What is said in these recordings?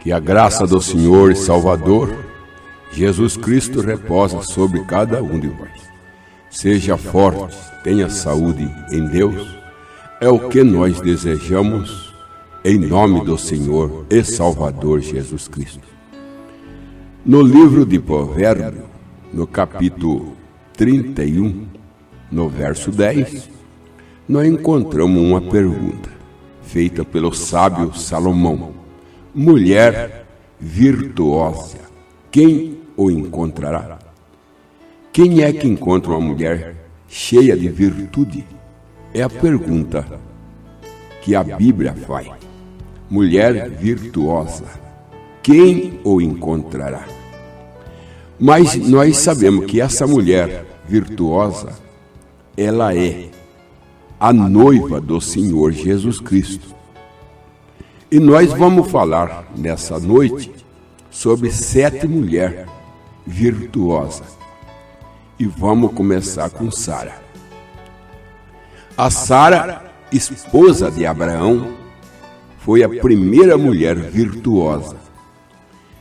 Que a graça do Senhor e Salvador, Jesus Cristo, reposa sobre cada um de vós. Seja forte, tenha saúde em Deus, é o que nós desejamos, em nome do Senhor e Salvador Jesus Cristo. No livro de Provérbios, no capítulo 31, no verso 10, nós encontramos uma pergunta feita pelo sábio Salomão: mulher virtuosa, quem o encontrará? Quem é que encontra uma mulher cheia de virtude? É a pergunta que a Bíblia faz. Mulher virtuosa, quem o encontrará? Mas nós sabemos que essa mulher virtuosa, ela é a noiva do Senhor Jesus Cristo. E nós vamos falar nessa noite sobre 7 mulheres virtuosas. E vamos começar com Sara. A Sara, esposa de Abraão, foi a primeira mulher virtuosa.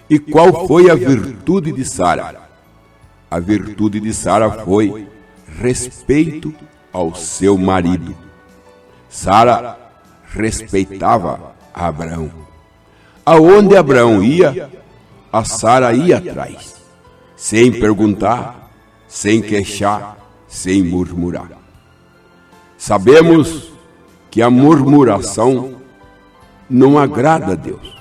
E qual foi a virtude de Sara? A virtude de Sara foi respeito ao seu marido. Sara respeitava Abraão. Aonde Abraão ia, a Sara ia atrás, sem perguntar, sem queixar, sem murmurar. Sabemos que a murmuração não agrada a Deus.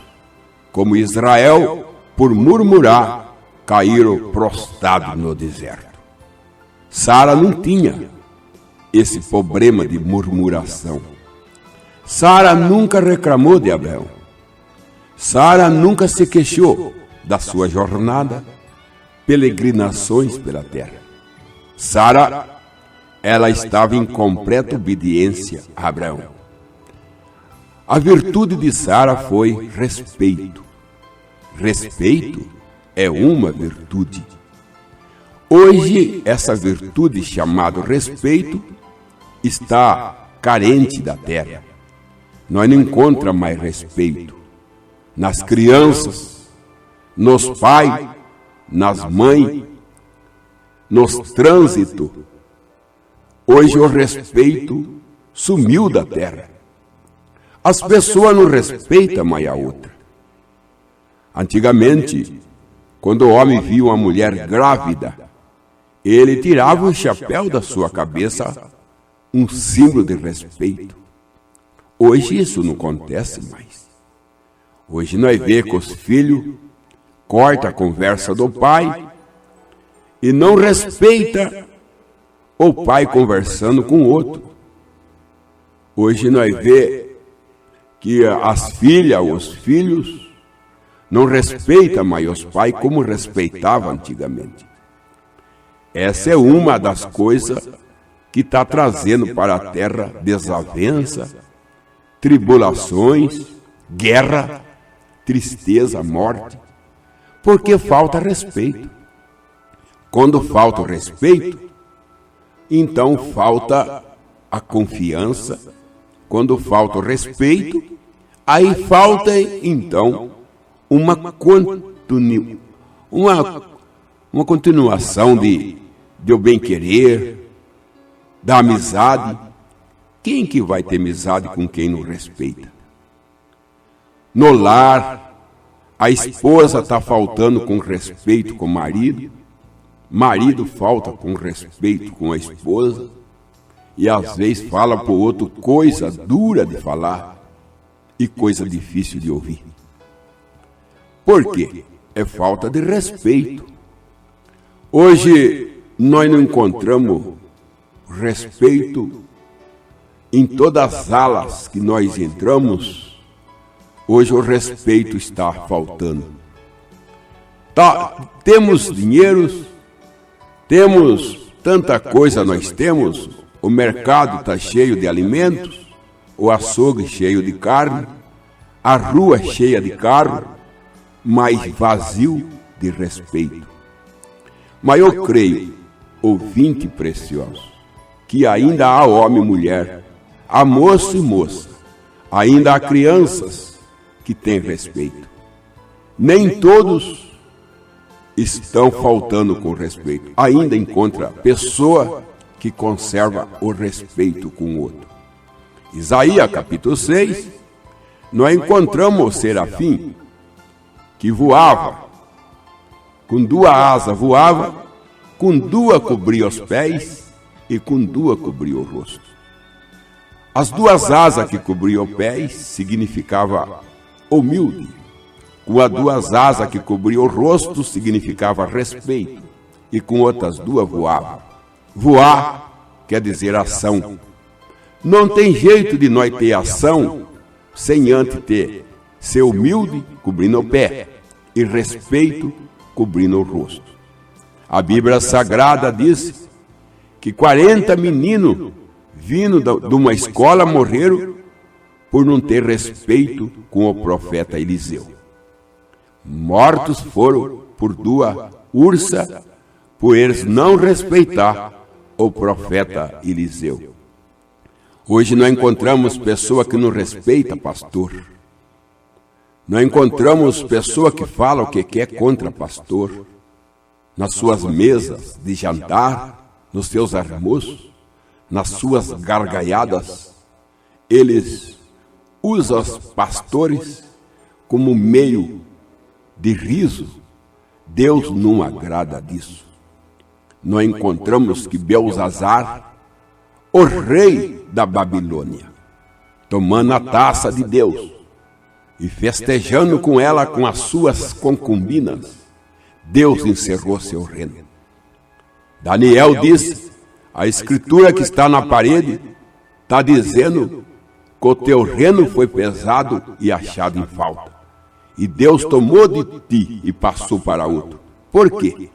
Como Israel, por murmurar, caíram prostrados no deserto. Sara não tinha esse problema de murmuração. Sara nunca reclamou de Abraão. Sara nunca se queixou da sua jornada, peregrinações pela terra. Sara, ela estava em completa obediência a Abraão. A virtude de Sara foi respeito. Respeito é uma virtude. Hoje, essa virtude chamada respeito está carente da terra. Nós não encontramos mais respeito nas crianças, nos pais, nas mães, nos trânsitos. Hoje o respeito sumiu da terra. As pessoas não respeitam mais a outra. Antigamente, quando o homem via uma mulher grávida, ele tirava o chapéu da sua cabeça, um símbolo de respeito. Hoje isso não acontece mais. Hoje nós vemos que os filhos cortam a conversa do pai e não respeita o pai conversando com o outro. Hoje nós vemos que as filhas, os filhos, não respeitam mais os pais como respeitavam antigamente. Essa é uma das coisas que está trazendo para a terra desavença, tribulações, guerra, tristeza, morte, porque falta respeito. Quando falta o respeito, então falta a confiança. Quando falta o respeito, aí falta então uma continuação de o bem-querer, da amizade. Quem que vai ter amizade com quem não respeita? No lar, a esposa está faltando com respeito com o marido, marido falta com respeito com a esposa, e às vezes fala para o outro coisa dura de falar e coisa difícil de ouvir. Por quê? É falta de respeito. Hoje nós não encontramos respeito em todas as alas que nós entramos. Hoje o respeito está faltando. Temos dinheiro, temos tanta coisa, nós temos. O mercado está cheio de alimentos, o açougue cheio de carne, a rua cheia de carro, mas vazio de respeito. Mas eu creio, ouvinte precioso, que ainda há homem e mulher, há moço e moça, ainda há crianças que têm respeito. Nem todos estão faltando com respeito. Ainda encontra pessoa que conserva o respeito com o outro. Isaías capítulo 6, nós encontramos o serafim que voava, com duas asas voava, com duas cobria os pés e com duas cobria o rosto. As duas asas que cobriam os pés significava humilde, com as duas asas que cobriam o rosto significava respeito, e com outras duas voava. Voar quer dizer ação. Não tem jeito de nós ter ação sem antes ter ser humilde, cobrindo o pé, e respeito, cobrindo o rosto. A Bíblia Sagrada diz que 40 meninos vindo de uma escola morreram por não ter respeito com o profeta Eliseu. Mortos foram por duas ursas, por eles não respeitar o profeta Eliseu. Hoje nós encontramos pessoas que não respeitam pastor. Nós encontramos pessoas que falam o que quer contra pastor, nas suas mesas de jantar, nos seus almoços, nas suas gargalhadas. Eles usam os pastores como meio de riso. Deus não agrada disso. Nós encontramos que Belzazar, o rei da Babilônia, tomando a taça de Deus e festejando com ela com as suas concubinas, Deus encerrou seu reino. Daniel disse, a escritura que está na parede está dizendo que o teu reino foi pesado e achado em falta. E Deus tomou de ti e passou para outro. Por quê?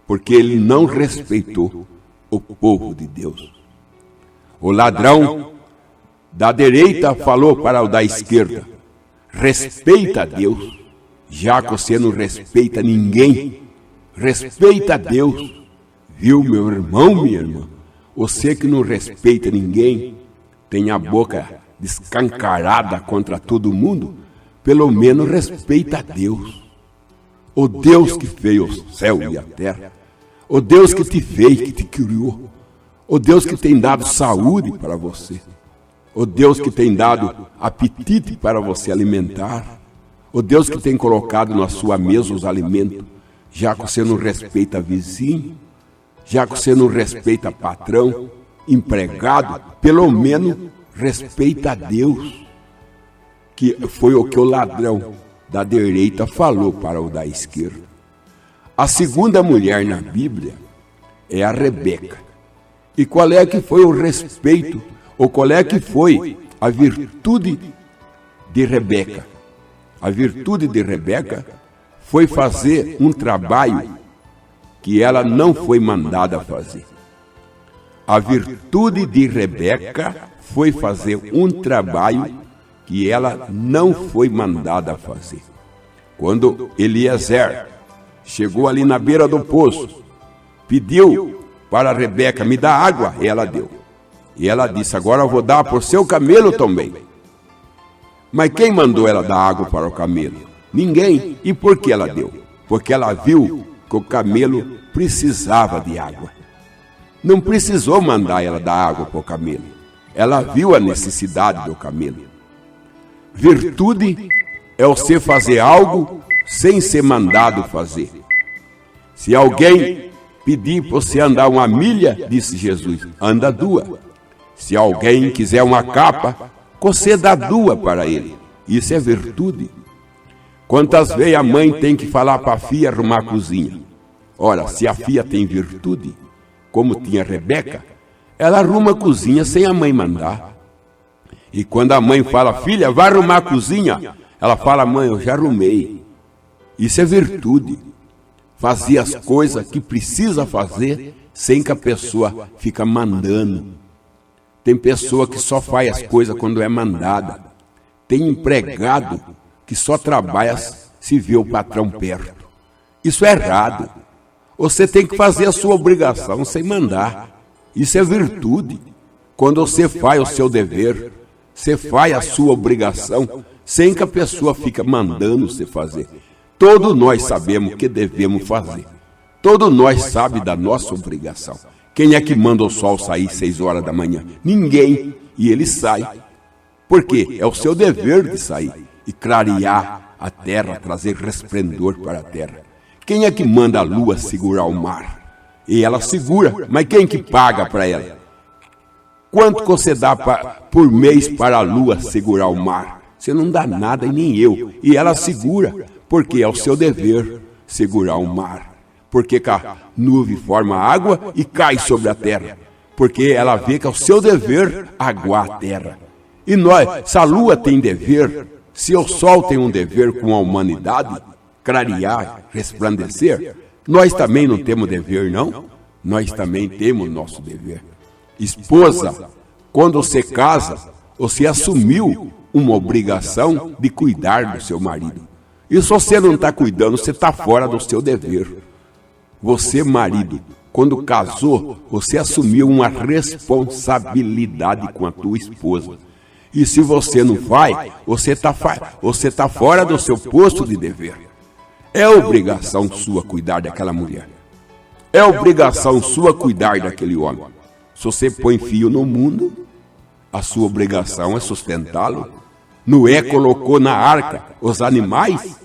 Porque ele não respeitou o povo de Deus. O ladrão da direita falou para o da esquerda, respeita a Deus, já que você não respeita ninguém, respeita a Deus. Viu, meu irmão, minha irmã? Você que não respeita ninguém, tem a boca descancarada contra todo mundo, pelo menos respeita a Deus. O Deus que fez o céu e a terra, o Deus que te fez, que te criou, o Deus que tem dado saúde para você, o Deus que tem dado apetite para você alimentar, o Deus que tem colocado na sua mesa os alimentos, já que você não respeita vizinho, já que você não respeita patrão, empregado, pelo menos respeita a Deus, que foi o que o ladrão da direita falou para o da esquerda. A segunda mulher na Bíblia é a Rebeca. E qual é que foi o respeito, ou qual é que foi a virtude de Rebeca? A virtude de Rebeca foi fazer um trabalho que ela não foi mandada fazer. A virtude de Rebeca foi fazer um trabalho que ela não foi mandada fazer. Quando Eliezer chegou ali na beira do poço, pediu para Rebeca, me dá água, e ela deu. E ela disse, agora eu vou dar para o seu camelo também. Mas quem mandou ela dar água para o camelo? Ninguém. E por que ela deu? Porque ela viu que o camelo precisava de água. Não precisou mandar ela dar água para o camelo. Ela viu a necessidade do camelo. Virtude é você fazer algo sem ser mandado fazer. Se alguém pedir para você andar uma milha, disse Jesus, anda duas. Se alguém quiser uma capa, você dá duas para ele. Isso é virtude. Quantas vezes a mãe tem que falar para a filha arrumar a cozinha? Ora, se a filha tem virtude, como tinha Rebeca, ela arruma a cozinha sem a mãe mandar. E quando a mãe fala, filha, vai arrumar a cozinha, ela fala, mãe, eu já arrumei. Isso é virtude. Fazer as coisas que precisa fazer sem que a pessoa fica mandando. Tem pessoa que só faz as coisas quando é mandada. Tem empregado que só trabalha se vê o patrão perto. Isso é errado. Você tem que fazer a sua obrigação sem mandar. Isso é virtude. Quando você faz o seu dever, você faz a sua obrigação sem que a pessoa fique mandando você fazer. Todos nós sabemos o que devemos fazer. Todos nós sabemos da nossa obrigação. Quem é que manda o sol sair 6 horas da manhã? Ninguém. E ele sai. Por quê? É o seu dever de sair e clarear a terra, trazer resplendor para a terra. Quem é que manda a lua segurar o mar? E ela segura, mas quem que paga para ela? Quanto você dá por mês para a lua segurar o mar? Você não dá nada e nem eu. E ela segura, porque é o seu dever segurar o mar. Porque a nuvem forma água e cai sobre a terra. Porque ela vê que é o seu dever aguar a terra. E nós, se a lua tem dever, se o sol tem um dever com a humanidade, clarear, resplandecer, nós também não temos dever, não? Nós também temos nosso dever. Esposa, quando você casa, você assumiu uma obrigação de cuidar do seu marido. E se você não está cuidando, você está fora do seu dever. Você, marido, quando casou, você assumiu uma responsabilidade com a tua esposa. E se você não vai, você está fora do seu posto de dever. É obrigação sua cuidar daquela mulher. É obrigação sua cuidar daquele homem. Se você põe filho no mundo, a sua obrigação é sustentá-lo. Noé colocou na arca os animais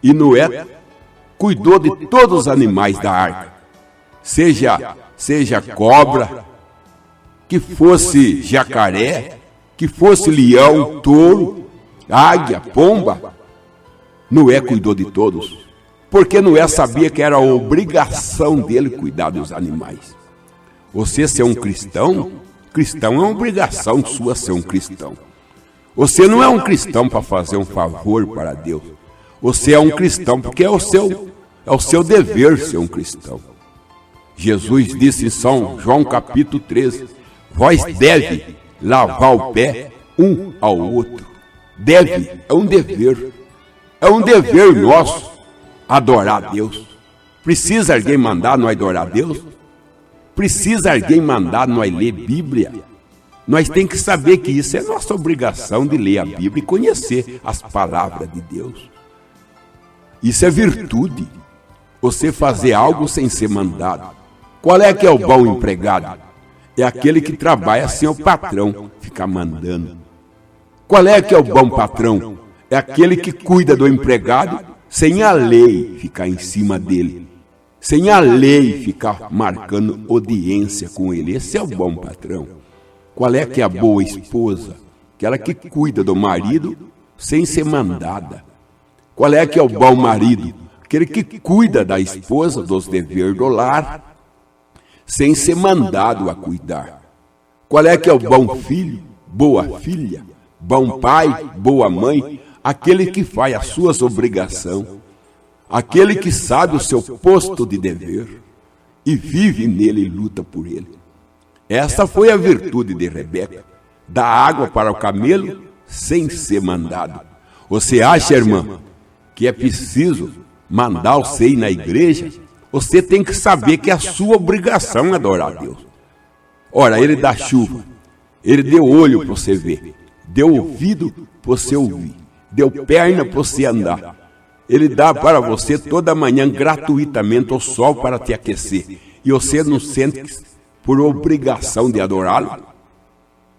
e Noé cuidou de todos os animais da arca. Seja cobra, que fosse jacaré, que fosse leão, touro, águia, pomba. Noé cuidou de todos, porque Noé sabia que era a obrigação dele cuidar dos animais. Você ser um cristão, cristão é uma obrigação sua ser um cristão. Você não é um cristão para fazer um favor para Deus. Você é um cristão porque é o seu dever ser um cristão. Jesus disse em São João capítulo 13, vós deve lavar o pé um ao outro. Deve, é um dever. É um dever nosso adorar a Deus. Precisa alguém mandar nós adorar a Deus? Precisa alguém mandar nós ler Bíblia? Nós temos que saber que isso é nossa obrigação de ler a Bíblia e conhecer as palavras de Deus. Isso é virtude. Você fazer algo sem ser mandado. Qual é que é o bom empregado? É aquele que trabalha sem o patrão ficar mandando. Qual é que é o bom patrão? É aquele que cuida do empregado sem a lei ficar em cima dele. Sem a lei ficar marcando audiência com ele. Esse é o bom patrão. Qual é que é a boa esposa? Aquela que cuida do marido sem ser mandada. Qual é que é o bom marido? Aquele que cuida da esposa, dos deveres do lar, sem ser mandado a cuidar. Qual é que é o bom filho, boa filha, bom pai, boa mãe? Aquele que faz as suas obrigações, aquele que sabe o seu posto de dever e vive nele e luta por ele. Essa foi a virtude de Rebeca, dar água para o camelo sem ser mandado. Você acha, irmã, que é preciso mandar você ir na igreja? Você tem que saber que é a sua obrigação adorar a Deus. Ora, ele dá chuva, ele deu olho para você ver, deu ouvido para você ouvir, deu perna para você andar. Ele dá para você toda manhã gratuitamente o sol para te aquecer. E você não sente por obrigação de adorá-lo?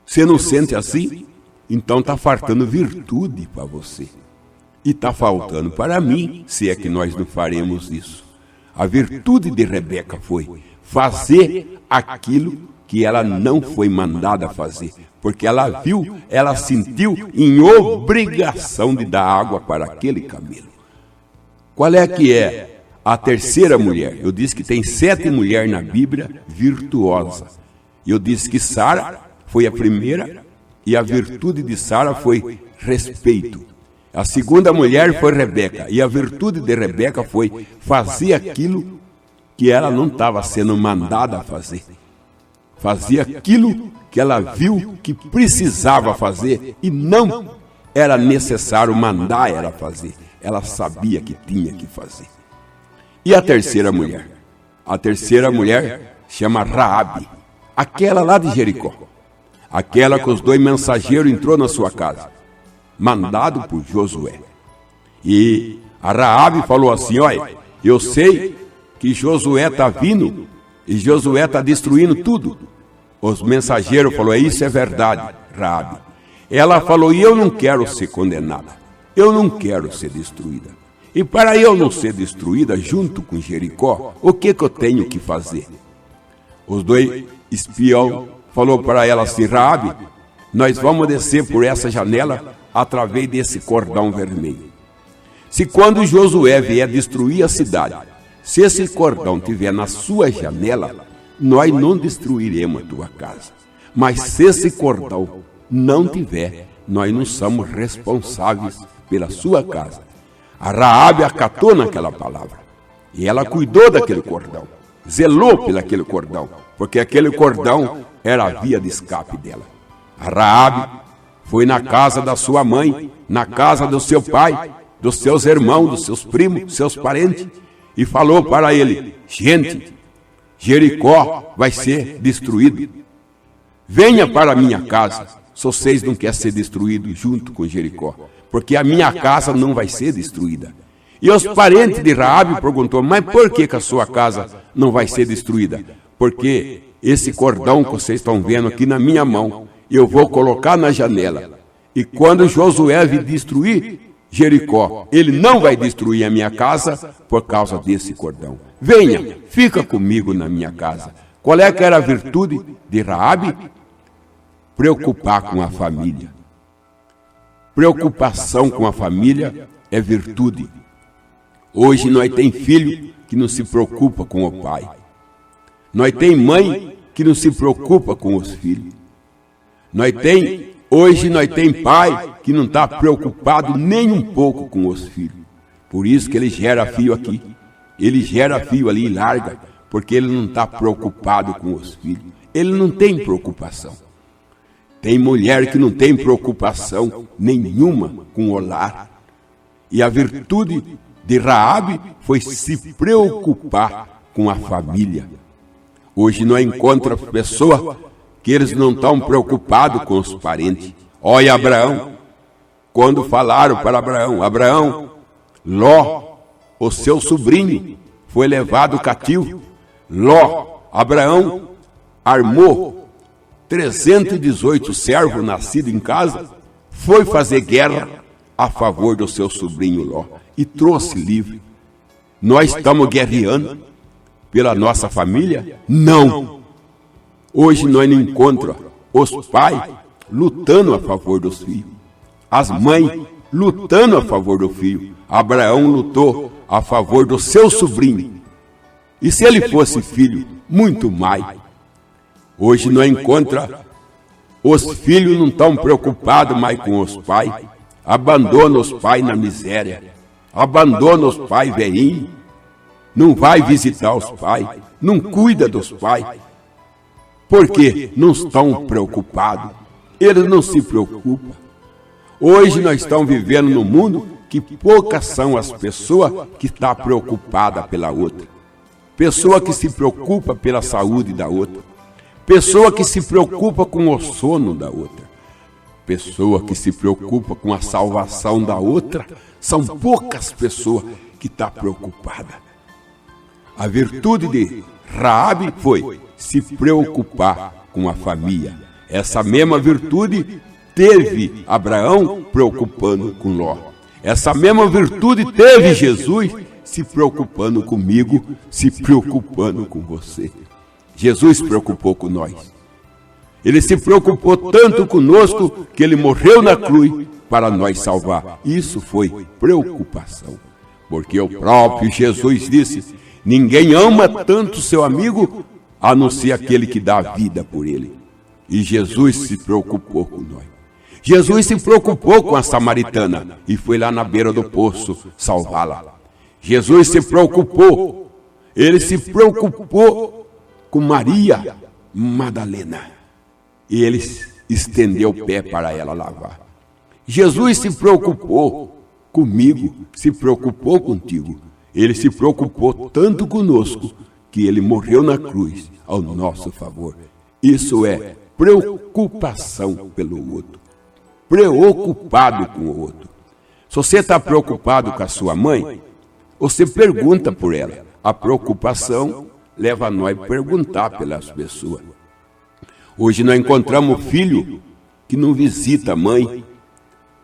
Você não sente assim? Então está faltando virtude para você. E está faltando para mim, se é que nós não faremos isso. A virtude de Rebeca foi fazer aquilo que ela não foi mandada fazer. Porque ela viu, ela sentiu em obrigação de dar água para aquele camelo. Qual é que é a terceira mulher? Eu disse que tem 7 mulheres na Bíblia virtuosas. Eu disse que Sara foi a primeira e a virtude de Sara foi respeito. A segunda mulher foi Rebeca, e a virtude de Rebeca foi fazer aquilo que ela não estava sendo mandada a fazer. Fazia aquilo que ela viu que precisava fazer e não era necessário mandar ela fazer. Ela sabia que tinha que fazer. E a terceira mulher? A terceira mulher chama Raabe, aquela lá de Jericó. Aquela que os 2 mensageiros entrou na sua casa, mandado por Josué. E A Raabe falou assim: olha, eu sei que Josué está vindo e Josué está destruindo tudo. Os mensageiros falaram: isso é verdade, Raabe. Ela falou: e eu não quero ser condenada, eu não quero ser destruída. E para eu não ser destruída junto com Jericó, o que eu tenho que fazer? Os dois espiões falaram para ela assim: Raabe, nós vamos descer por essa janela através desse cordão vermelho. Se quando Josué vier destruir a cidade, se esse cordão estiver na sua janela, nós não destruiremos a tua casa. Mas se esse cordão não tiver, nós não somos responsáveis pela sua casa. A Raabe acatou naquela palavra. E ela cuidou daquele cordão, zelou por aquele cordão, porque aquele cordão era a via de escape dela. A Raabe foi na casa da sua mãe, na casa do seu pai, dos seus irmãos, dos seus primos, dos seus parentes, e falou para ele: gente, Jericó vai ser destruído. Venha para a minha casa, se vocês não querem ser destruídos junto com Jericó, porque a minha casa não vai ser destruída. E os parentes de Raabe perguntou: mas por que a sua casa não vai ser destruída? Porque esse cordão que vocês estão vendo aqui na minha mão, eu vou colocar na janela. E quando Josué vir destruir Jericó, ele não vai destruir a minha casa por causa desse cordão. Venha, fica comigo na minha casa. Qual é que era a virtude de Raabe? Preocupar com a família. Preocupação com a família é virtude. Hoje nós tem filho que não se preocupa com o pai. Nós tem mãe que não se preocupa com os filhos. Hoje nós tem pai que não está preocupado nem um pouco com os filhos. Por isso que ele gera filho aqui. Ele gera filho ali e larga, porque ele não está preocupado com os filhos. Ele não tem preocupação. Tem mulher que não tem preocupação nenhuma com o lar. E a virtude de Raabe foi se preocupar com a família. Hoje nós encontramos pessoas que eles não estão preocupados com os parentes. Olha Abraão, quando falaram para Abraão: Abraão, Ló, o seu sobrinho, foi levado cativo. Abraão armou 318 servos nascidos em casa, foi fazer guerra a favor do seu sobrinho Ló e trouxe livre. Nós estamos guerreando pela nossa família? Não. Hoje nós não encontramos os pais lutando a favor dos filhos, as mães lutando a favor do filho. Abraão lutou a favor do seu sobrinho. E se ele fosse filho, muito mais. Hoje nós encontramos os filhos não estão preocupados mais com os pais. Abandona os pais na miséria. Abandona os pais velhinhos. Não vai visitar os pais. Não cuida dos pais. Porque não estão preocupados. Eles não se preocupam. Hoje nós estamos vivendo num mundo que poucas são as pessoas que estão preocupadas pela outra. Pessoa que se preocupa pela saúde da outra. Pessoa que se preocupa com o sono da outra. Pessoa que se preocupa com a salvação da outra. São poucas pessoas que estão preocupadas. A virtude de Raabe foi se preocupar com a família. Essa mesma virtude teve Abraão preocupando com Ló. Essa mesma virtude teve Jesus se preocupando comigo, se preocupando com você. Jesus se preocupou com nós. Ele se preocupou tanto conosco que ele morreu na cruz para nos salvar. Isso foi preocupação. Porque o próprio Jesus disse: ninguém ama tanto seu amigo a não ser aquele que dá a vida por ele. E Jesus se preocupou com nós. Jesus se preocupou com a samaritana e foi lá na beira do poço salvá-la. Jesus se preocupou. Ele se preocupou com Maria Madalena. E ele estendeu o pé para ela lavar. Jesus se preocupou comigo, se preocupou contigo. Ele se preocupou tanto conosco que ele morreu na cruz ao nosso favor. Isso é preocupação pelo outro. Preocupado com o outro. Se você está preocupado com a sua mãe, você pergunta por ela. A preocupação leva nós a perguntar pelas pessoas. Hoje nós encontramos filho que não visita a mãe,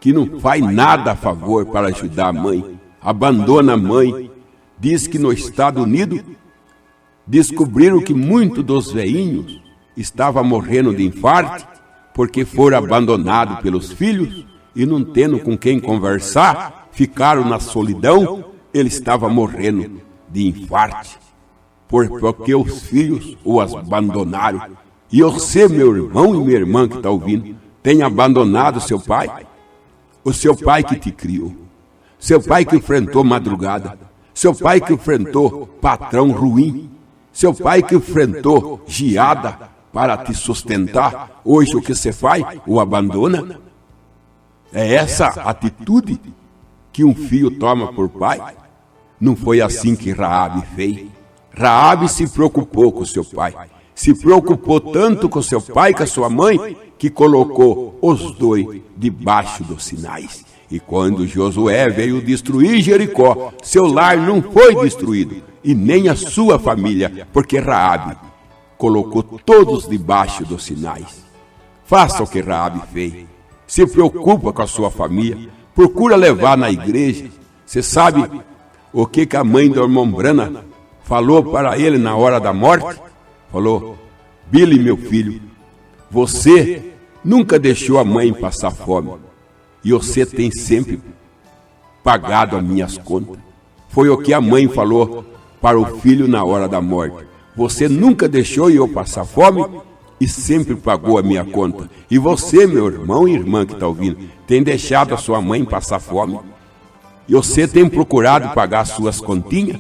que não faz nada a favor para ajudar a mãe, abandona a mãe. Diz que no Estados Unidos descobriram que muitos dos velhinhos estavam morrendo de infarto porque foram abandonados pelos filhos e não tendo com quem conversar, ficaram na solidão. Ele estava morrendo de infarto porque os filhos o abandonaram. E você, meu irmão e minha irmã que está ouvindo, tem abandonado seu pai? O seu pai que te criou, seu pai que enfrentou madrugada, seu pai que enfrentou patrão ruim, seu pai que enfrentou geada para te sustentar. Hoje o que você faz? O abandona? É essa atitude que um filho toma por pai? Não foi assim que Raabe fez. Raabe se preocupou com seu pai. Se preocupou tanto com seu pai, com a sua mãe, que colocou os dois debaixo dos sinais. E quando Josué veio destruir Jericó, seu lar não foi destruído, e nem a sua família, porque Raabe colocou todos debaixo dos sinais. Faça o que Raabe fez. Se preocupa com a sua família, procura levar na igreja. Você sabe o que a mãe do irmão Brana falou para ele na hora da morte? Falou: Billy, meu filho, você nunca deixou a mãe passar fome, e você tem sempre pagado as minhas contas. Foi o que a mãe falou para o filho na hora da morte. Você nunca deixou eu passar fome e sempre pagou a minha conta. E você, meu irmão e irmã que está ouvindo, tem deixado a sua mãe passar fome? E você tem procurado pagar suas continhas?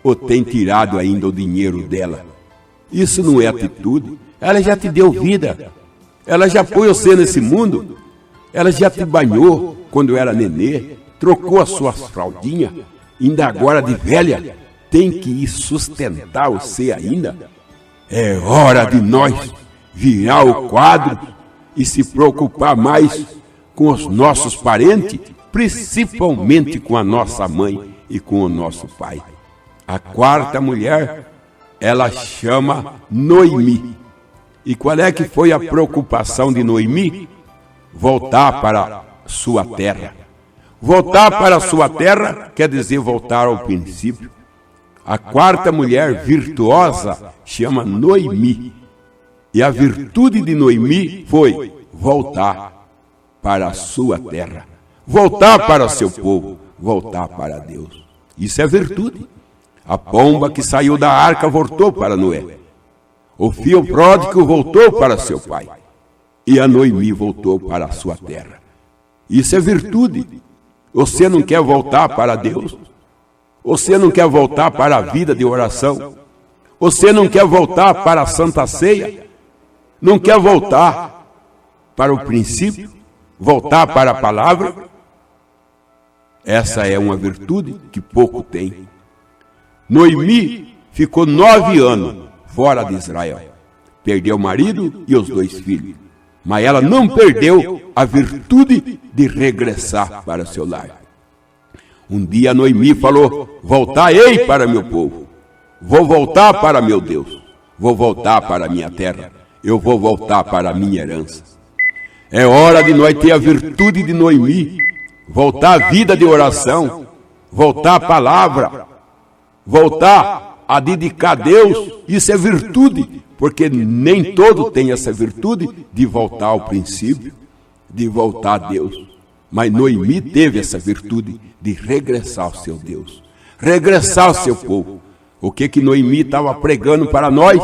Ou tem tirado ainda o dinheiro dela? Isso não é atitude. Ela já te deu vida. Ela já pôs você nesse mundo. Ela já te banhou quando era nenê, trocou as suas fraldinhas. Ainda agora de velha, tem que ir sustentar você ainda. É hora de nós virar o quadro e se preocupar mais com os nossos parentes, principalmente com a nossa mãe e com o nosso pai. A quarta mulher, ela chama Noemi. E qual é que foi a preocupação de Noemi? Voltar para sua terra. Voltar para a sua terra quer dizer voltar ao princípio. A quarta mulher virtuosa chama Noemi. E a virtude de Noemi foi voltar para a sua terra. Voltar para seu povo. Voltar para Deus. Isso é virtude. A pomba que saiu da arca voltou para Noé. O filho pródigo voltou para seu pai. E a Noemi voltou para a sua terra. Isso é virtude. Você não quer voltar para Deus? Você não quer voltar para a vida de oração? Você não quer voltar para a Santa Ceia? Não quer voltar para o princípio? Voltar para a palavra? Essa é uma virtude que pouco tem. Noemi ficou 9 anos fora de Israel. Perdeu o marido e os 2 filhos. Mas ela não perdeu a virtude de regressar para seu lar. Um dia Noemi falou: voltarei para meu povo. Vou voltar para meu Deus. Vou voltar para minha terra. Eu vou voltar para a minha herança. É hora de nós ter a virtude de Noemi. Voltar à vida de oração. Voltar à palavra. Voltar a dedicar a Deus. Isso é virtude. Porque nem todo tem essa virtude de voltar ao princípio, de voltar a Deus. Mas Noemi teve essa virtude de regressar ao seu Deus, regressar ao seu povo. O que Noemi estava pregando para nós?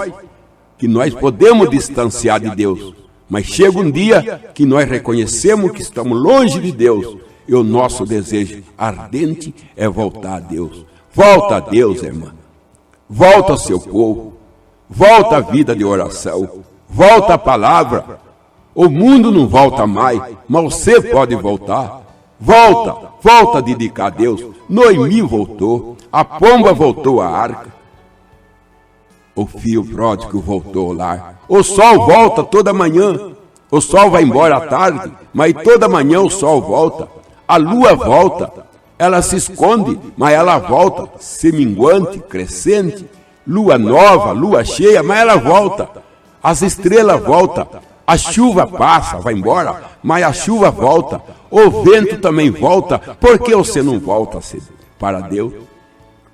Que nós podemos distanciar de Deus, mas chega um dia que nós reconhecemos que estamos longe de Deus, e o nosso desejo ardente é voltar a Deus. Volta a Deus, irmã. Volta ao seu povo. Volta à vida de oração. Volta à palavra. O mundo não volta mais, mas você pode voltar. Volta a dedicar a Deus. Noemi voltou. A pomba voltou à arca. O filho pródigo voltou ao lar. O sol volta toda manhã. O sol vai embora à tarde, mas toda manhã o sol volta. A lua volta, ela se esconde, mas ela volta, seminguante, crescente, lua nova, lua cheia, mas ela volta. As estrelas voltam, a chuva passa, vai embora, mas a chuva volta. O vento também volta. Por que você não volta para Deus?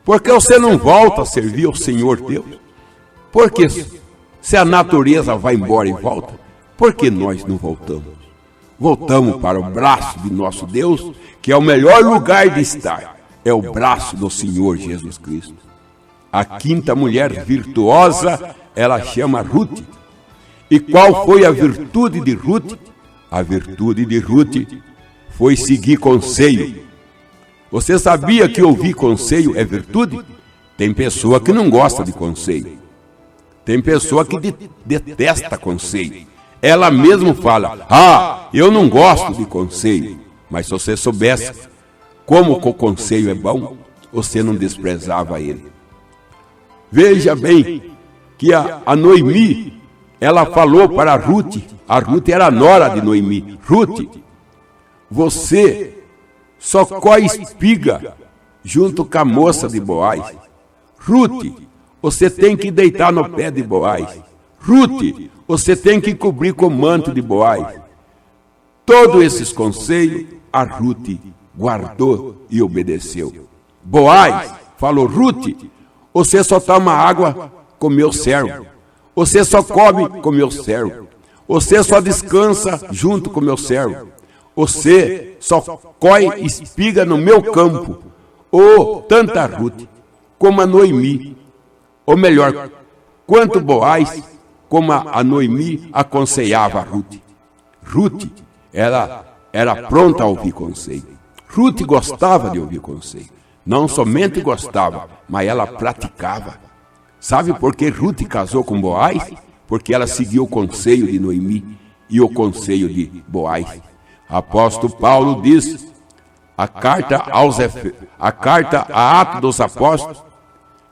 Por que você não volta a servir ao Senhor Deus? Porque se a natureza vai embora e volta, por que nós não voltamos? Voltamos para o braço de nosso Deus, que é o melhor lugar de estar. É o braço do Senhor Jesus Cristo. A quinta mulher virtuosa, ela chama Ruth. E qual foi a virtude de Ruth? A virtude de Ruth foi seguir conselho. Você sabia que ouvir conselho é virtude? Tem pessoa que não gosta de conselho. Tem pessoa que detesta conselho. Ela mesma fala, eu não gosto de conselho. Mas se você soubesse como o conselho é bom, você não desprezava ele. Veja bem que a Noemi, ela falou para Ruth, a Ruth era a nora de Noemi, Ruth, você só colhe espiga junto com a moça de Boaz. Ruth, você tem que deitar no pé de Boaz. Ruth, você tem que cobrir com o manto de Boaz. Todos esses conselhos a Ruth guardou e obedeceu. Boaz falou, Ruth, você só toma água com meu servo. Você só come com meu servo. Você só descansa junto com meu servo. Você só colhe espiga no meu campo. Tanto a Ruth como a Noemi, ou melhor, quanto Boaz, como a Noemi aconselhava a Ruth. Ruth, ela era pronta a ouvir conselho. Ruth gostava de ouvir conselho. Não somente gostava, mas ela praticava. Sabe por que Ruth casou com Boaz? Porque ela seguiu o conselho de Noemi e o conselho de Boaz. Apóstolo Paulo diz, a carta a Atos dos Apóstolos,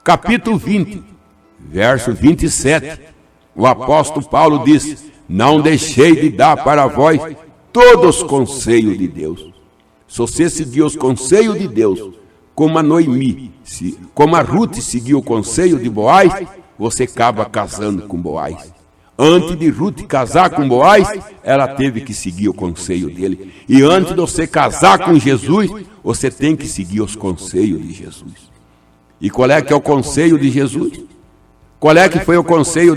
capítulo 20, verso 27, o apóstolo Paulo diz, não deixei de dar para vós todos os conselhos de Deus. Se você seguir os conselhos de Deus, como a Noemi, como a Ruth seguiu o conselho de Boaz, você acaba casando com Boaz. Antes de Ruth casar com Boaz, ela teve que seguir o conselho dele. E antes de você casar com Jesus, você tem que seguir os conselhos de Jesus. E qual é que é o conselho de Jesus? Qual é que foi o conselho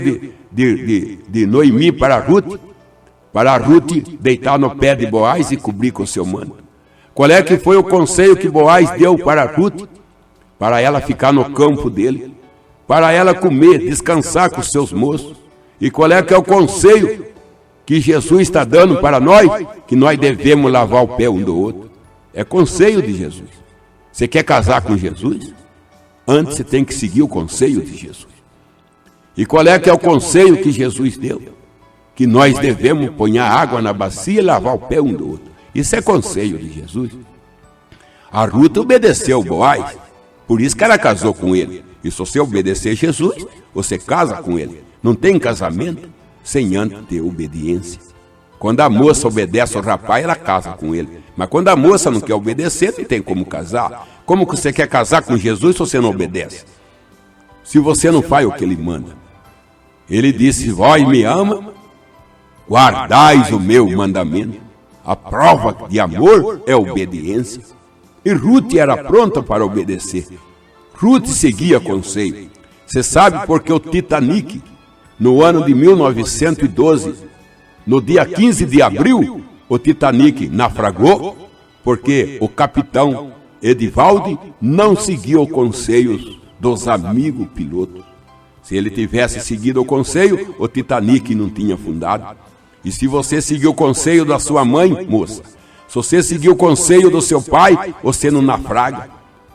de Noemi para Ruth? Para Ruth deitar no pé de Boaz e cobrir com seu manto. Qual é que foi o conselho que Boaz deu para Ruth? Para ela ficar no campo dele, para ela comer, descansar com os seus moços. E qual é que é o conselho que Jesus está dando para nós? Que nós devemos lavar o pé um do outro. É conselho de Jesus. Você quer casar com Jesus? Antes você tem que seguir o conselho de Jesus. E qual é que é o conselho que Jesus deu? Que nós devemos pôr a água na bacia e lavar o pé um do outro. Isso é conselho de Jesus. A Ruth obedeceu Boaz, por isso que ela casou com ele. E se você obedecer Jesus, você casa com ele. Não tem casamento sem antes ter obediência. Quando a moça obedece ao rapaz, ela casa com ele. Mas quando a moça não quer obedecer, não tem como casar. Como que você quer casar com Jesus se você não obedece? Se você não faz o que ele manda. Ele disse, vós me ama, guardais o meu mandamento. A prova de amor é a obediência. E Ruth era pronta para obedecer. Ruth seguia conselho. Você sabe porque o Titanic, no ano de 1912, no dia 15 de abril, o Titanic naufragou, porque o capitão Edivaldi não seguiu os conselhos dos amigos pilotos. Se ele tivesse seguido o conselho, o Titanic não tinha afundado. E se você seguiu o conselho da sua mãe, moça, se você seguiu o conselho do seu pai, você não naufraga.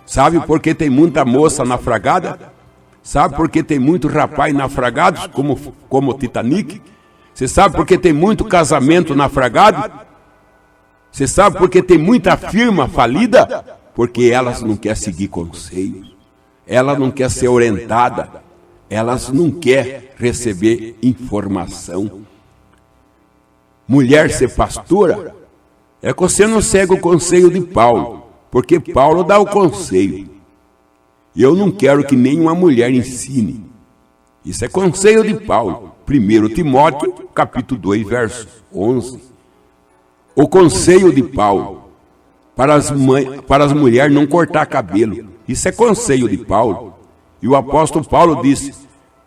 Sabe por que tem muita moça naufragada? Sabe por que tem muito rapaz naufragados, como o Titanic? Você sabe por que tem muito casamento naufragado? Você sabe por que tem muita firma falida? Porque elas não querem seguir conselhos. Elas não querem ser orientadas. Elas não querem receber informação. Mulher ser pastora é que você não segue o conselho de Paulo, porque Paulo dá o conselho. E eu não quero que nenhuma mulher ensine. Isso é conselho de Paulo. 1 Timóteo, capítulo 2, verso 11. O conselho de Paulo para as mulheres não cortar cabelo. Isso é conselho de Paulo. E o apóstolo Paulo disse: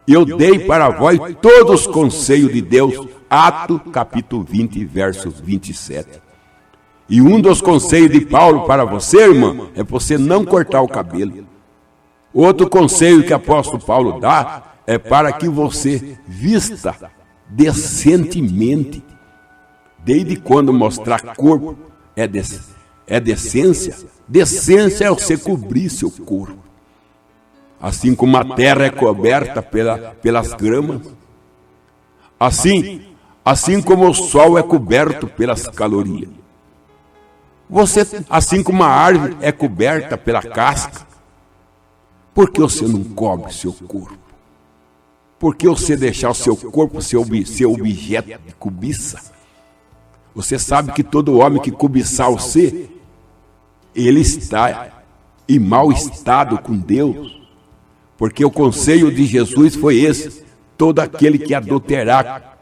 eu dei para vós todos os conselhos de Deus. Atos, capítulo 20, verso 27. E um dos conselhos de Paulo para você, irmã, é você não cortar o cabelo. Outro conselho que o apóstolo Paulo dá é para que você vista decentemente. Desde quando mostrar corpo é decência? Decência é você cobrir seu corpo. Assim como a terra é coberta pelas gramas, assim como o sol é coberto pelas calorias. Assim como a árvore é coberta pela casca, por que você não cobre seu corpo? Por que você deixar o seu corpo ser objeto de cobiça? Você sabe que todo homem que cobiçar você, ele está em mau estado com Deus. Porque o conselho de Jesus foi esse: todo aquele que adulterar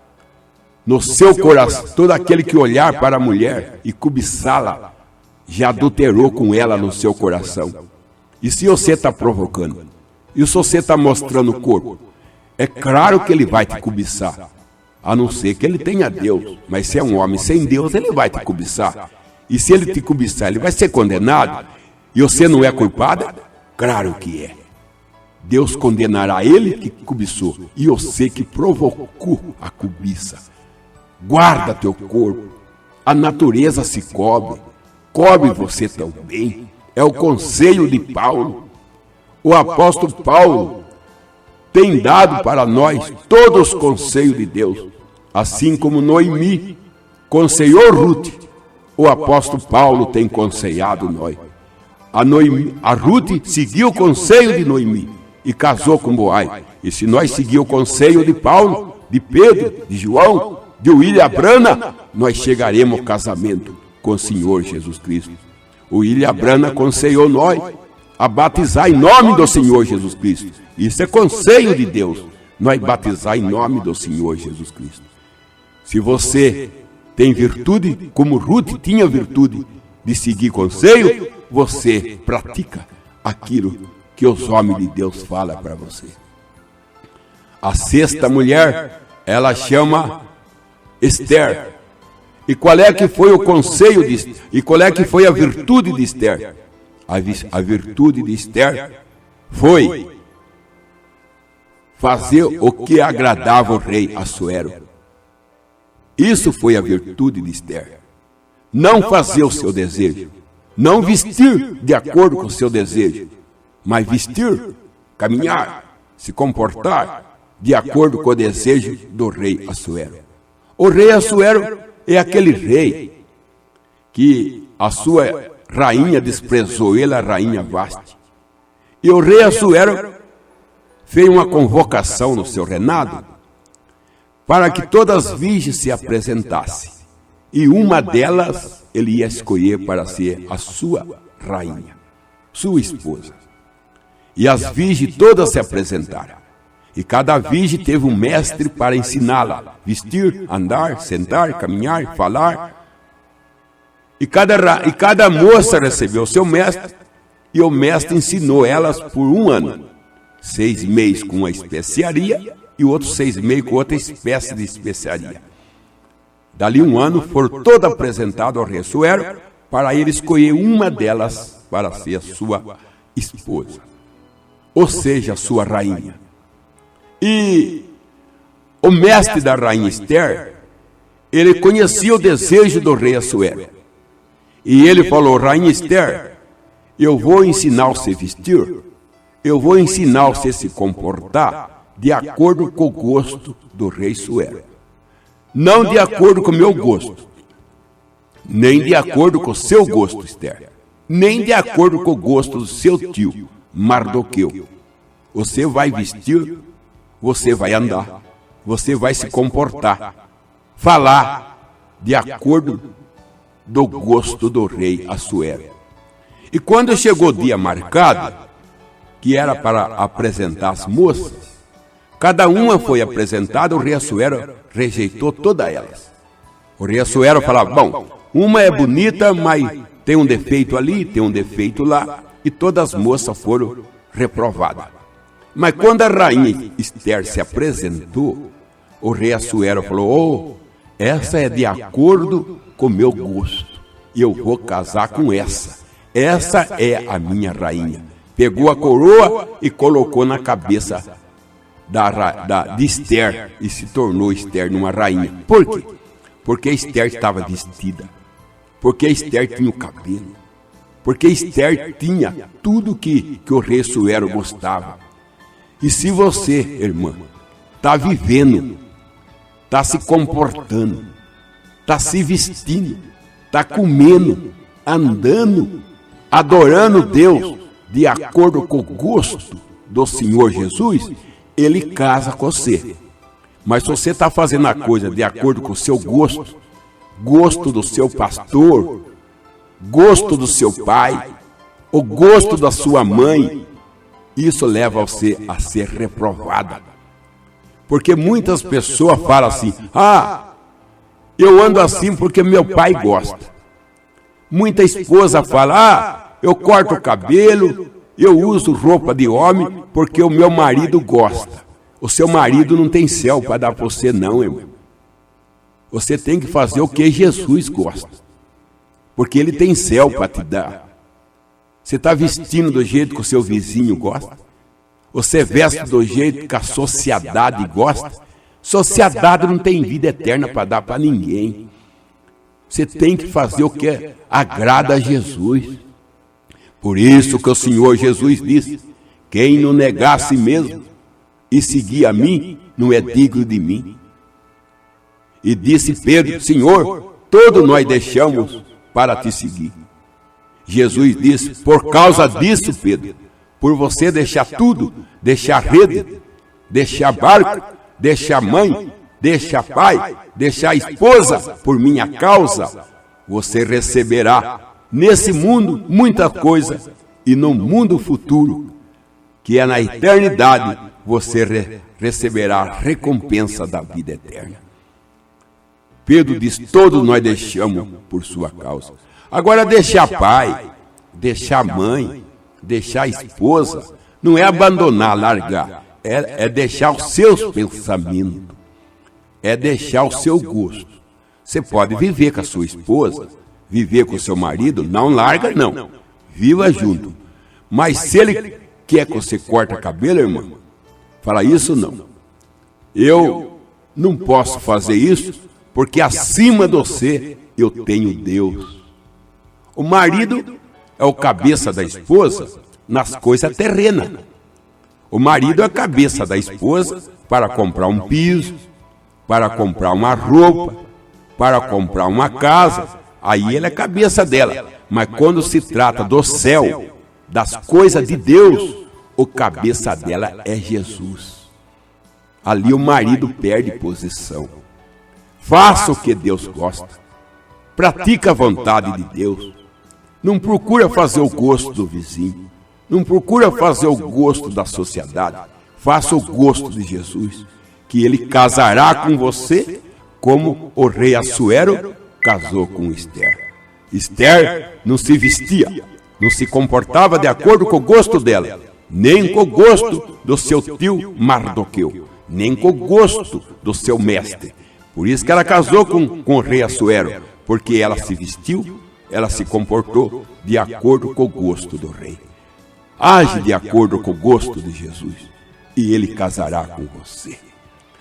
no seu coração, todo aquele que olhar para a mulher e cobiçá-la, já adulterou com ela no seu coração. E se você está provocando? E se você está mostrando o corpo? É claro que ele vai te cobiçar, a não ser que ele tenha Deus. Mas se é um homem sem Deus, ele vai te cobiçar. E se ele te cobiçar, ele vai ser condenado. E você não é culpada? Claro que é. Deus condenará ele que cobiçou e você que provocou a cobiça. Guarda teu corpo. A natureza se cobre. Cobre você também. É o conselho de Paulo. O apóstolo Paulo tem dado para nós todos os conselhos de Deus. Assim como Noemi conselhou Ruth, o apóstolo Paulo tem conselhado nós. A Ruth seguiu o conselho de Noemi e casou com Boaz. E se nós seguirmos o conselho de Paulo, de Pedro, de João, de William Brana, nós chegaremos ao casamento com o Senhor Jesus Cristo. O William Brana aconselhou nós a batizar em nome do Senhor Jesus Cristo. Isso é conselho de Deus, nós batizar em nome do Senhor Jesus Cristo. Se você tem virtude, como Ruth tinha virtude de seguir conselho, você pratica aquilo que os homens de Deus falam para você. A sexta mulher, ela chama Esther. E qual é que foi o conselho e qual é que foi a virtude de Esther? A virtude de Esther foi fazer o que agradava o rei Assuero. Isso foi a virtude de Esther. Não fazer o seu desejo, não vestir de acordo com o seu desejo, mas vestir, caminhar, se comportar de acordo com o desejo do rei Assuero. O rei Assuero é aquele rei que a sua rainha desprezou ele, a rainha Vasti. E o rei Assuero fez uma convocação no seu reinado para que todas as virgens se apresentassem. E uma delas ele ia escolher para ser a sua rainha, sua esposa. E as virgens todas se apresentaram. E cada virgem teve um mestre para ensiná-la: vestir, andar, sentar, caminhar, falar. E cada moça recebeu o seu mestre, e o mestre ensinou elas por 1 ano. 6 meses com uma especiaria e outros 6 meses com outra espécie de especiaria. Dali 1 ano foram todas apresentadas ao rei Assuero para ele escolher uma delas para ser a sua esposa, ou seja, a sua rainha. E o mestre da rainha Esther, ele conhecia o desejo do rei Assuero. E ele falou: rainha Esther, eu vou ensinar você a vestir, eu vou ensinar você a se comportar de acordo com o gosto do rei Assuero. Não de acordo com o meu gosto, nem de acordo com o seu gosto, Esther, nem de acordo com o gosto do seu tio, Mardoqueu. Você vai vestir, você vai andar, você vai se comportar, falar de acordo do gosto do rei Assuero. E quando chegou o dia marcado, que era para apresentar as moças, cada uma foi apresentada, o rei Assuero rejeitou todas elas. O rei Assuero falava, bom, uma é bonita, mas tem um defeito ali, tem um defeito lá, e todas as moças foram reprovadas. Mas quando a rainha Esther se apresentou, o rei Assuero falou, essa é de acordo com o meu gosto, e eu vou casar com essa. Essa é a minha rainha. Pegou a coroa e colocou na cabeça de Esther, e se tornou Esther numa rainha. Por quê? Porque Esther estava vestida, porque Esther tinha o cabelo, porque Esther tinha tudo que o rei Assuero gostava. E se você, irmã, está vivendo, está se comportando, está se vestindo, está comendo, andando, adorando Deus de acordo com o gosto do Senhor Jesus, Ele casa com você. Mas se você está fazendo a coisa de acordo com o seu gosto, gosto do seu pastor, gosto do seu pai, o gosto da sua mãe, isso leva você a ser reprovada. Porque muitas pessoas falam assim, eu ando assim porque meu pai gosta. Muita esposa fala, eu corto o cabelo, eu uso roupa de homem porque o meu marido gosta. O seu marido não tem céu para dar para você não, irmão. Você tem que fazer o que Jesus gosta, porque Ele tem céu para te dar. Você está vestindo do jeito que o seu vizinho gosta? Você veste do jeito que a sociedade gosta? Sociedade não tem vida eterna para dar para ninguém. Você tem que fazer o que agrada a Jesus. Por isso que o Senhor Jesus disse, quem não negar a si mesmo e seguir a mim, não é digno de mim. E disse Pedro, Senhor, todos nós deixamos para te seguir. Jesus disse, por causa disso, Pedro, por você deixar tudo, deixar rede, deixar barco, deixar mãe, deixar pai, deixar esposa, por minha causa, você receberá nesse mundo muita coisa, e no mundo futuro, que é na eternidade, você receberá a recompensa da vida eterna. Pedro diz, todos nós deixamos por sua causa. Agora deixar pai, deixar mãe, deixar esposa, não é abandonar, largar, é deixar os seus pensamentos, é deixar o seu gosto. Você pode viver com a sua esposa, viver com o seu marido, não larga não, viva junto. Mas se ele quer que você corte cabelo, irmão, fala isso não. Eu não posso fazer isso, porque acima de você eu tenho Deus. O marido é o cabeça da esposa nas coisas terrenas. O marido é a cabeça da esposa para comprar um piso, para comprar uma roupa, para comprar uma casa. Aí ele é a cabeça dela. Mas quando se trata do céu, das coisas de Deus, o cabeça dela é Jesus. Ali o marido perde posição. Faça o que Deus gosta. Pratica a vontade de Deus. Não procura fazer o gosto do vizinho. Não procura fazer o gosto da sociedade. Faça o gosto de Jesus, que Ele casará com você, como o rei Assuero casou com Esther. Esther não se vestia, não se comportava de acordo com o gosto dela, nem com o gosto do seu tio Mardoqueu, nem com o gosto do seu mestre. Por isso que ela casou com o rei Assuero, porque ela se vestiu, ela se comportou de acordo com o gosto do rei. Age de acordo com o gosto de Jesus, e Ele casará com você.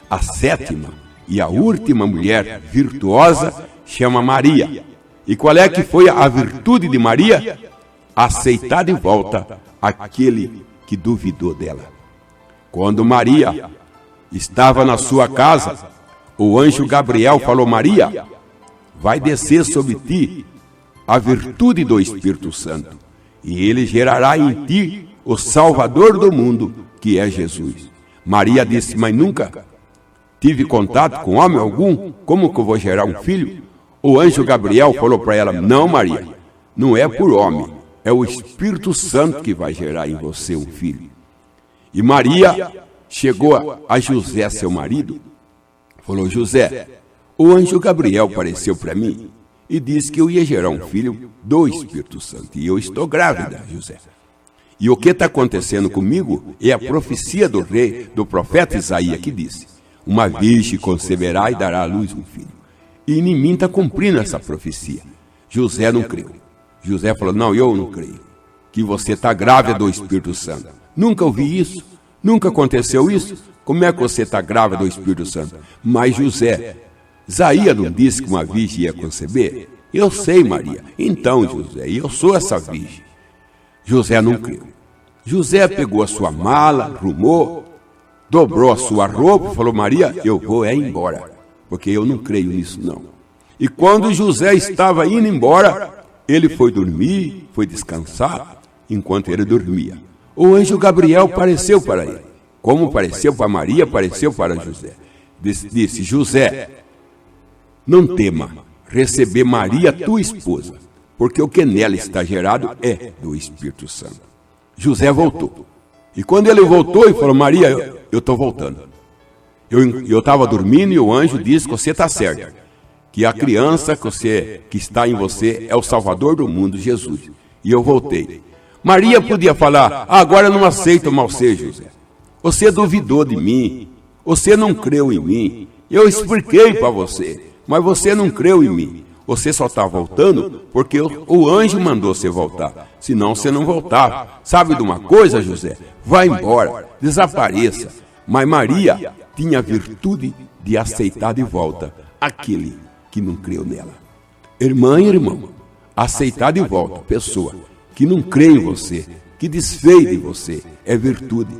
A sétima e a última mulher virtuosa chama Maria. E qual é que foi a virtude de Maria? Aceitar de volta aquele que duvidou dela. Quando Maria estava na sua casa, o anjo Gabriel falou, Maria, vai descer sobre ti a virtude do Espírito Santo, e ele gerará em ti o Salvador do mundo, que é Jesus. Maria disse, mas nunca tive contato com homem algum, como que eu vou gerar um filho? o anjo Gabriel falou para ela: não, Maria, não é por homem, é o Espírito Santo que vai gerar em você um filho. E Maria chegou a José, seu marido, falou: José, o anjo Gabriel apareceu para mim e disse que eu ia gerar um filho do Espírito Santo. E eu estou grávida, José. E o que está acontecendo comigo é a profecia do rei, do profeta Isaías, que disse: uma virgem conceberá e dará à luz um filho. E em mim está cumprindo essa profecia. José não creu. José falou: não, eu não creio que você está grávida do Espírito Santo. Nunca ouvi isso, nunca aconteceu isso. Como é que você está grávida do Espírito Santo? Mas José, Isaías não disse que uma virgem ia conceber? Eu sei, Maria. Então, José, eu sou essa virgem. José não creu. José pegou a sua mala, rumou, dobrou a sua roupa e falou: Maria, eu vou embora, porque eu não creio nisso não. E quando José estava indo embora, ele foi dormir, foi descansar. Enquanto ele dormia, o anjo Gabriel apareceu para ele. Como apareceu para Maria, apareceu para José. Disse: José, não tema receber Maria, tua esposa, porque o que nela está gerado é do Espírito Santo. José voltou. E quando ele voltou, ele falou: Maria, eu estou voltando. Eu estava dormindo e o anjo disse que você está certo, que a criança que está em você é o Salvador do mundo, Jesus. E eu voltei. Maria podia falar: agora eu não aceito mal ser, José. Você duvidou de mim, você não creu em mim. Eu expliquei para você, mas você não creu em mim. Você só está voltando porque o anjo mandou você voltar. Senão você não voltava. Sabe de uma coisa, José? Vai embora, desapareça. Mas Maria tinha a virtude de aceitar de volta aquele que não creu nela. Irmã e irmão, aceitar de volta a pessoa que não crê em você, que desfez de você, é virtude.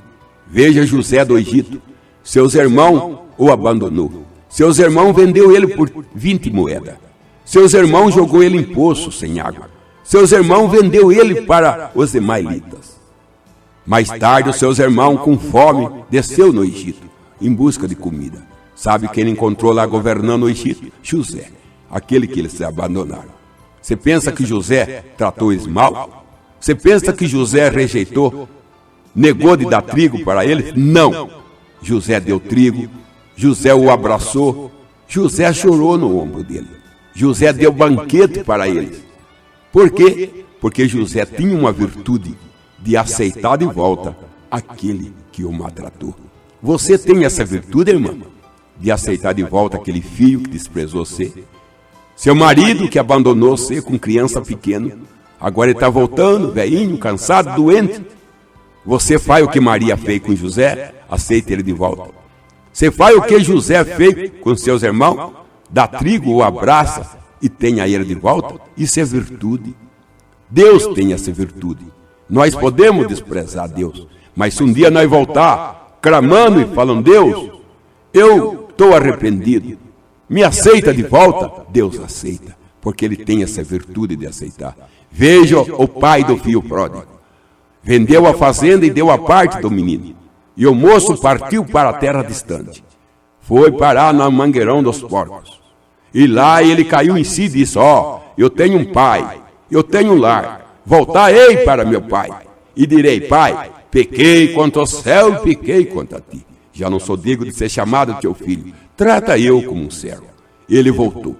Veja José do Egito. Seus irmãos o abandonou. Seus irmãos vendeu ele por 20 moedas. Seus irmãos jogou ele em poço sem água. Seus irmãos vendeu ele para os ismaelitas. Mais tarde, os seus irmãos, com fome, desceu no Egito, em busca de comida. Sabe quem ele encontrou lá governando o Egito? José, aquele que eles abandonaram. Você pensa que José tratou eles mal? Você pensa que José rejeitou, negou de dar trigo para eles? Não. José deu trigo, José o abraçou, José chorou no ombro dele. José deu banquete para eles. Por quê? Porque José tinha uma virtude de aceitar de volta aquele que o maltratou. Você tem essa virtude, irmã? De aceitar de volta aquele filho que desprezou você? Seu marido que abandonou você com criança pequena, agora ele está voltando, velhinho, cansado, doente. Você faz o que Maria fez com José? Aceita ele de volta. Você faz o que José fez com seus irmãos? Dá trigo, o abraça e tenha ele de volta? Isso é virtude. Deus tem essa virtude. Nós podemos desprezar Deus, mas se um dia nós voltar clamando e falando: Deus, eu estou arrependido, me aceita de volta, Deus aceita, porque Ele tem essa virtude de aceitar. Veja o pai do filho pródigo. Vendeu a fazenda e deu a parte do menino. E o moço partiu para a terra distante. Foi parar no mangueirão dos porcos. E lá ele caiu em si e disse: eu tenho um pai, eu tenho um lar. Voltarei para meu pai. E direi: Pai, pequei contra o céu e pequei contra ti. Já não sou digno de ser chamado teu filho. Trata eu como um servo. Ele voltou.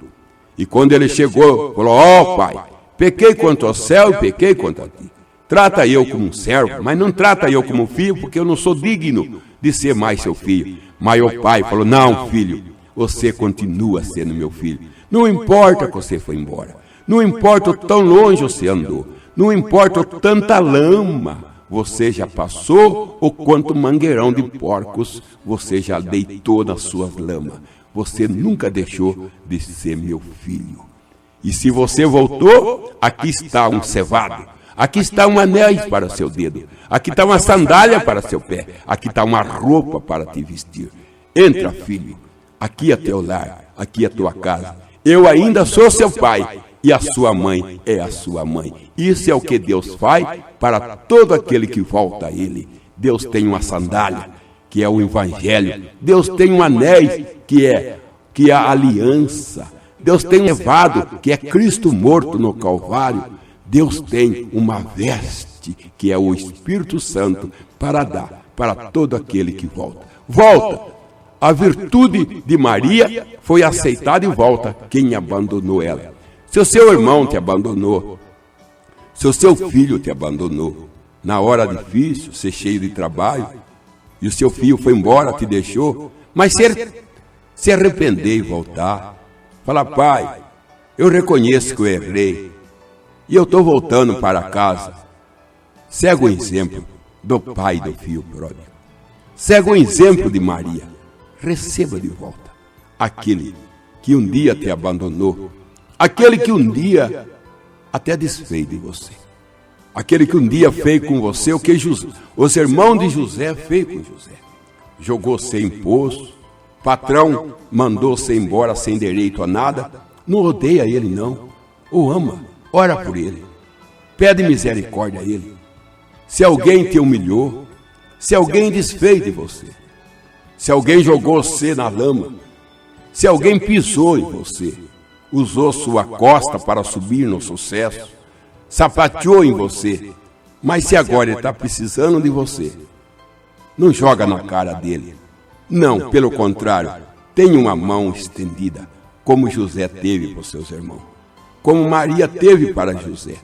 E quando ele chegou, falou: Pai, pequei contra o céu e pequei contra ti. Trata eu como um servo, mas não trata eu como filho, porque eu não sou digno de ser mais seu filho. Mas o pai falou: não, filho, você continua sendo meu filho. Não importa que você foi embora. Não importa o tão longe você andou. Não importa o tanta lama você já passou, ou quanto mangueirão de porcos você já deitou nas suas lamas. Você nunca deixou de ser meu filho. E se você voltou, aqui está um cevado. Aqui está um anel para seu dedo. Aqui está uma sandália para seu pé. Aqui está uma roupa para te vestir. Entra, filho. Aqui é teu lar. Aqui é tua casa. Eu ainda sou seu pai. E a sua mãe é a sua mãe. Isso é o que Deus faz para todo aquele que volta a Ele. Deus tem uma sandália, que é o Evangelho. Deus tem um anel, que é a aliança. Deus tem levado, que é Cristo morto no Calvário. Deus tem uma veste, que é o Espírito Santo, para dar para todo aquele que volta. Volta! A virtude de Maria foi aceitada e volta quem abandonou ela. Se o seu irmão te abandonou, se o seu filho te abandonou, na hora difícil, ser cheio de trabalho, e o seu filho foi embora, te deixou, mas se arrepender e voltar, falar: pai, eu reconheço que eu errei, e eu estou voltando para casa. Segue o exemplo do pai e do filho pródigo. Segue o exemplo de Maria. Receba de volta aquele que um dia te abandonou, aquele que um dia até desfez de você, aquele que um dia fez com você o que os irmãos de José fez com José. Jogou sem imposto, patrão mandou você embora sem direito a nada. Não odeia ele, não. O ama, ora por ele, pede misericórdia a ele. Se alguém te humilhou, se alguém desfez de você, se alguém jogou você na lama, se alguém pisou em você, usou sua costa para subir no sucesso, sapateou em você, mas se agora ele está precisando de você, não joga na cara dele. Não, pelo contrário, tenha uma mão estendida, como José teve para os seus irmãos, como Maria teve para José.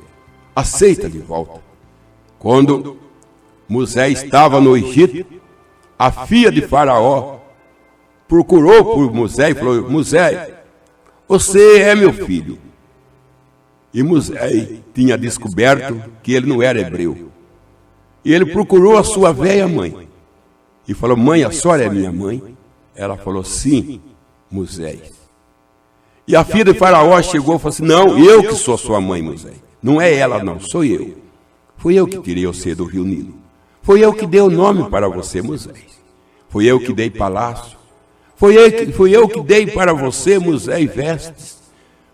Aceita de volta. Quando Moisés estava no Egito, a filha de Faraó procurou por Moisés e falou: Moisés, você é meu filho. E Moisés tinha descoberto que ele não era hebreu. E ele procurou a sua velha mãe e falou: mãe, a senhora é minha mãe? Ela falou: sim, Moisés. E a filha de Faraó chegou e falou assim: não, eu que sou sua mãe, Moisés. Não é ela, não, sou eu. Fui eu que tirei você do rio Nilo. Foi eu que dei o nome para você, Moisés. Foi eu que dei palácio. Foi eu que dei para você, Moisés, vestes.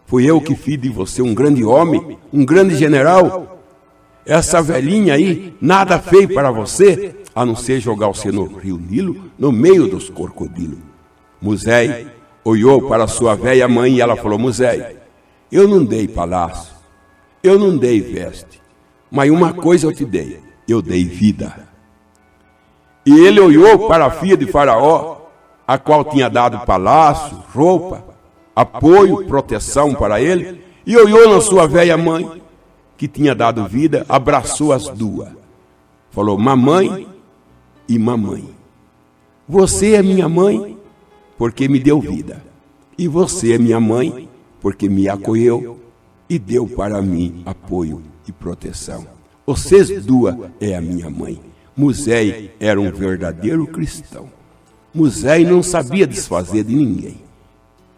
Fui eu que fiz de você um grande homem, um grande general. Essa velhinha aí, nada fez para você, a não ser jogar você no rio Nilo, no meio dos crocodilos. Moisés olhou para sua velha mãe e ela falou: Moisés, eu não dei palácio, eu não dei veste, mas uma coisa eu te dei, eu dei vida. E ele olhou para a filha de Faraó, a qual tinha dado palácio, roupa, apoio, proteção para ele, e olhou na sua velha mãe, que tinha dado vida, abraçou as duas. Falou: mamãe e mamãe. Você é minha mãe porque me deu vida. E você é minha mãe porque me acolheu e deu para mim apoio e proteção. Vocês duas é a minha mãe. Moisés era um verdadeiro cristão. Moisés não sabia desfazer de ninguém.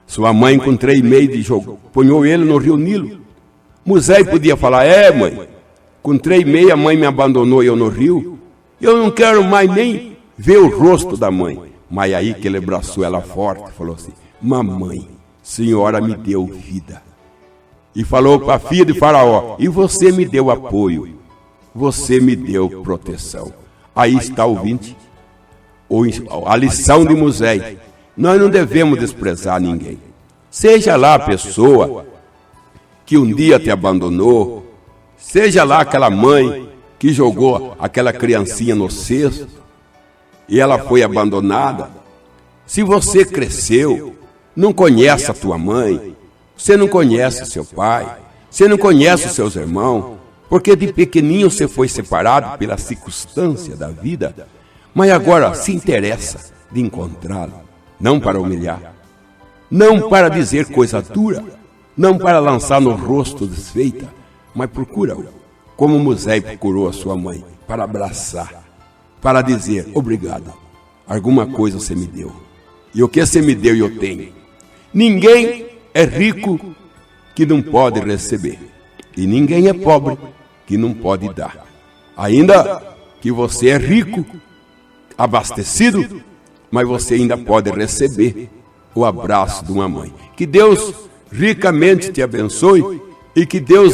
Sua mãe, com 3 meses de jogo, ponhou ele no rio Nilo. Moisés podia falar: mãe, com 3 meses a mãe me abandonou eu no rio. Eu não quero mais nem ver o rosto da mãe. Mas aí que ele abraçou ela forte, falou assim: mamãe, senhora me deu vida. E falou para a filha de Faraó: e você me deu apoio, você me deu proteção. Aí está o 20, a lição de Moisés. Nós não devemos desprezar ninguém. Seja lá a pessoa que um dia te abandonou, seja lá aquela mãe que jogou aquela criancinha no cesto e ela foi abandonada. Se você cresceu, não conhece a tua mãe, você não conhece seu pai, você não conhece os seus irmãos, porque de pequenininho você foi separado pela circunstância da vida, mas agora se interessa de encontrá-lo, não para humilhar, não para dizer coisa dura, não para lançar no rosto desfeita, mas procura-o, como Moisés procurou a sua mãe, para abraçar, para dizer: obrigado, alguma coisa você me deu, e o que você me deu eu tenho. Ninguém é rico que não pode receber, e ninguém é pobre que não pode dar. Ainda que você é rico, abastecido, mas você ainda pode receber o abraço de uma mãe. Que Deus ricamente te abençoe e que Deus